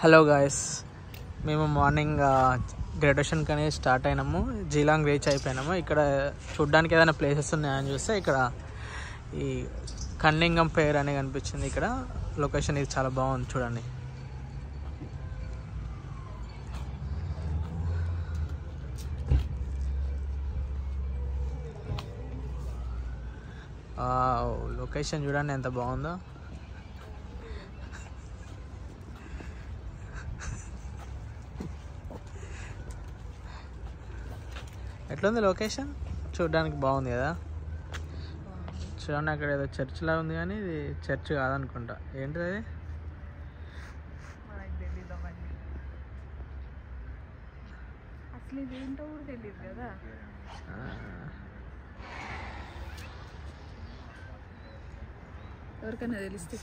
Hello guys, మేము morning graduation కానీ start అయినాము. జీలాంగ్ reach అయిపోయినాము. ఇక్కడ చూడ్డానికి ఏదైనా ప్లేసెస్ ఉన్నాయని చూస్తే ఇక్కడ ఈ కన్నింగం పేర్ అని కనిపించింది. ఇక్కడ లొకేషన్ ఇది చాలా బాగుంది చూడండి. లొకేషన్ చూడండి ఎంత బాగుందో. ఎట్లుంది లొకేషన్? చూడడానికి బాగుంది కదా. చూడండి అక్కడ ఏదో చర్చ్ లా ఉంది, కానీ ఇది చర్చ్ కాదనుకుంటా. ఏంటిది అది?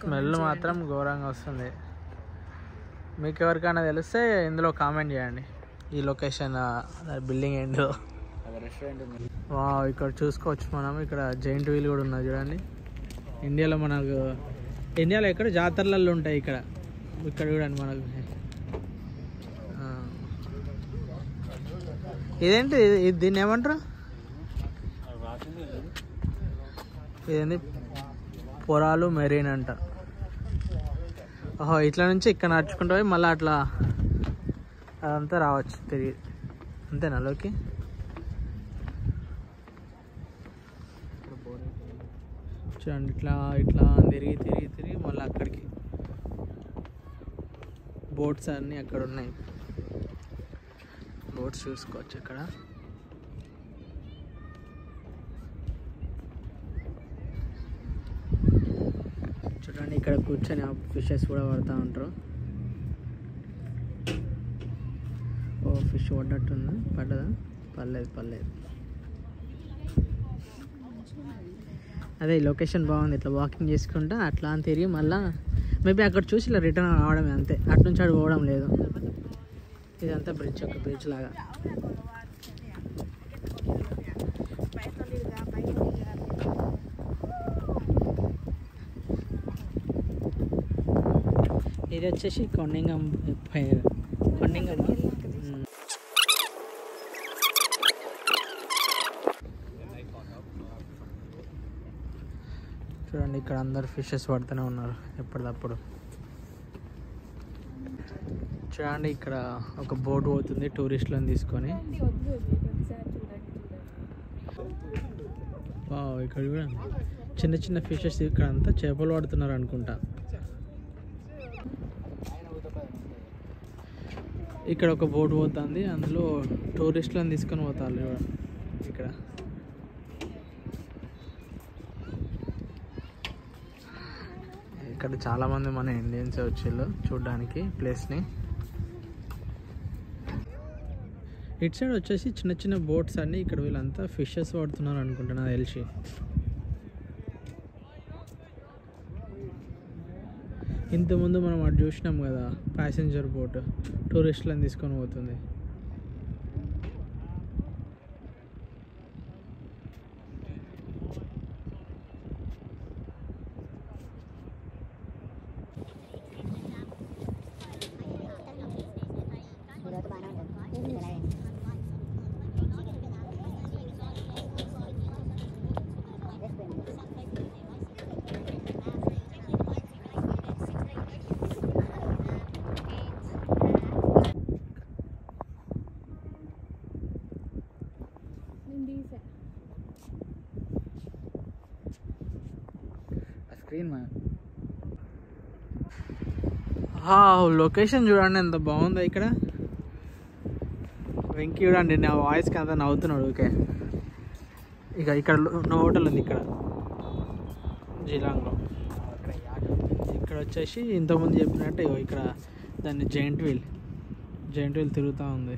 స్మెల్ మాత్రం ఘోరంగా వస్తుంది. మీకు ఎవరికైనా తెలిస్తే ఇందులో కామెంట్ చేయండి. ఈ లొకేషన్ బిల్డింగ్ ఏంటో. ఇక్కడ చూసుకోవచ్చు మనం. ఇక్కడ జైంట్ వీల్ కూడా ఉన్నది చూడండి. ఇండియాలో ఎక్కడ జాతరలలో ఉంటాయి. ఇక్కడ చూడండి మనకు. ఇదేంటి దీన్ని ఏమంటారు? ఇదేంటి? పొరాలు మెరీన్ అంట. ఓహో, ఇట్లా నుంచి ఇక్కడ నడుచుకుంటూ పోయి మళ్ళీ అట్లా అదంతా రావచ్చు తిరిగి. అంతేనా లోకి? చూడండి ఇట్లా ఇట్లా తిరిగి మళ్ళీ అక్కడికి. బోట్స్ అన్నీ అక్కడ ఉన్నాయి. బోట్స్ చూసుకోవచ్చు అక్కడ. చూడండి ఇక్కడ కూర్చొని ఫిషెస్ కూడా పడుతూ ఉంటారు. ఓ, ఫిష్ పడ్డట్టుంది. పడ్డదా? పర్లేదు. అదే లొకేషన్ బాగుంది. ఇట్లా వాకింగ్ చేసుకుంటా అట్లా అని తిరిగి మళ్ళీ మేబీ అక్కడ చూసి ఇలా రిటర్న్ రావడమే అంతే. అటు నుంచి అటు పోవడం లేదు. ఇదంతా బ్రిడ్జ్, ఒక బ్రిడ్జ్ లాగా. ఇది వచ్చేసి కన్నింగం. చూడండి ఇక్కడ అందరు ఫిషెస్ పడుతూనే ఉన్నారు ఎప్పటికప్పుడు. చూడండి ఇక్కడ ఒక బోట్ పోతుంది టూరిస్టులను తీసుకొని. ఇక్కడ కూడా చిన్న ఫిషెస్. ఇక్కడ అంతా చేపలు పడుతున్నారు అనుకుంటా. ఇక్కడ ఒక బోట్ పోతుంది, అందులో టూరిస్టులను తీసుకొని పోతారు. ఇక్కడ ఇక్కడ చాలామంది మన ఇండియన్స్ వచ్చేళ్ళు చూడడానికి ప్లేస్ని. ఇటు సైడ్ వచ్చేసి చిన్న బోట్స్ అన్నీ. ఇక్కడ వీళ్ళంతా ఫిషెస్ పడుతున్నారు అనుకుంటున్నా తెలిసి. ఇంతకుముందు మనం అటు చూసినాం కదా, ప్యాసింజర్ బోట్ టూరిస్టులను తీసుకొని పోతుంది. లొకేషన్ చూడండి ఎంత బాగుందో. ఇక్కడ వెంకీ చూడండి, నా వాయిస్కి అంతా నవ్వుతున్నాడు. ఓకే, ఇక్కడ హోటల్ ఉంది ఇక్కడ జీలాంగ్లో. ఇక్కడ వచ్చేసి ఇంతకుముందు చెప్పినట్టు ఇక్కడ దాన్ని జైంట్ వీల్ తిరుగుతూ ఉంది.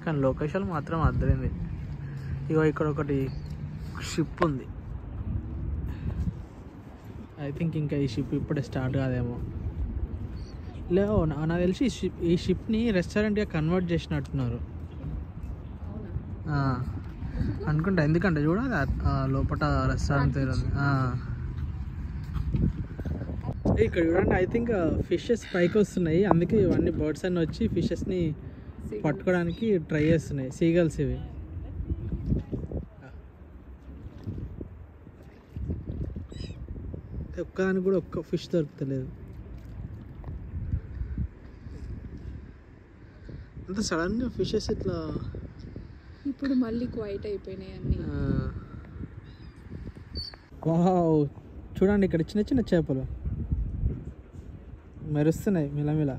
కానీ లొకేషన్ మాత్రం అద్దరింది. ఇక్కడ ఒకటి షిప్ ఉంది. ఐ థింక్ ఇంకా ఈ షిప్ ఇప్పుడే స్టార్ట్ కాదేమో. నాకు తెలిసి ఈ షిప్ని రెస్టారెంట్గా కన్వర్ట్ చేసినట్టున్నారు అనుకుంటా. ఎందుకంటే చూడాలి లోపల రెస్టారెంట్ ఉంది. ఇక్కడ చూడండి, ఐ థింక్ ఫిషెస్ పైకి వస్తున్నాయి, అందుకే ఇవన్నీ బర్డ్స్ అన్నీ వచ్చి ఫిషెస్ని పట్టుకోవడానికి ట్రై చేస్తున్నాయి. సీగల్స్ ఇవి. ఒక్కదానికి కూడా ఒక్క ఫిష్ దొరుకుతలేదు. అంత సడన్గా ఫిషెస్ ఇట్లా ఇప్పుడు మళ్ళీ క్వైట్ అయిపోయినాయి అన్ని. వావ్, చూడండి ఇక్కడ చిన్న చిన్న చేపలు మెరుస్తున్నాయి మిలమిల.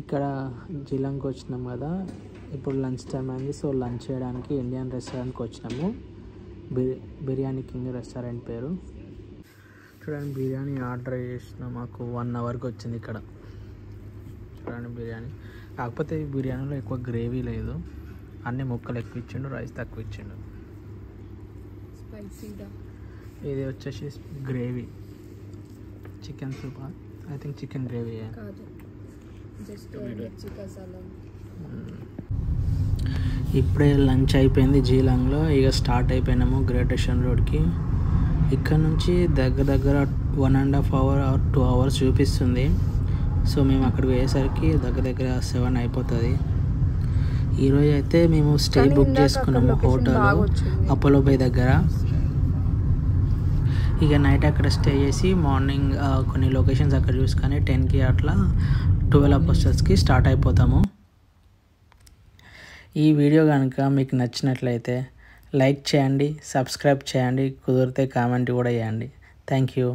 ఇక్కడ జిలంకి వచ్చినాం కదా, ఇప్పుడు లంచ్ టైం అయింది. సో లంచ్ చేయడానికి ఇండియన్ రెస్టారెంట్కి వచ్చినాము. బిర్యానీ కింగ్ రెస్టారెంట్ పేరు. చూడండి, బిర్యానీ ఆర్డర్ చేసిన మాకు 1 అవర్కి వచ్చింది ఇక్కడ. చూడండి బిర్యానీ, కాకపోతే ఈ బిర్యానీలో ఎక్కువ గ్రేవీ లేదు, అన్ని ముక్కలు ఎక్కువ ఇచ్చిండు, రైస్ తక్కువ ఇచ్చిండు. ఇది వచ్చేసి gravy, chicken soup, I think chicken gravy. ఇప్పుడే లంచ్ అయిపోయింది జీలాంగ్లో. ఇక స్టార్ట్ అయిపోయినాము గ్రేట్ ఓషన్ రోడ్కి. ఇక్కడ నుంచి దగ్గర 1.5 hours or 2 hours చూపిస్తుంది. సో మేము అక్కడికి పోయేసరికి దగ్గర 7 అయిపోతుంది. ఈరోజు అయితే మేము స్టే బుక్ చేసుకున్నాము హోటల్ అపోలో బై దగ్గర. ఇక నైట్ అక్కడ స్టే చేసి మార్నింగ్ కొన్ని లొకేషన్స్ అక్కడ చూసుకొని 10కి అట్లా 12 అవర్స్కి స్టార్ట్ అయిపోతాము. ఈ వీడియో కనుక మీకు నచ్చినట్లయితే లైక్ చేయండి, సబ్స్క్రైబ్ చేయండి, కుదిరితే కామెంట్ కూడా చేయండి. Thank you.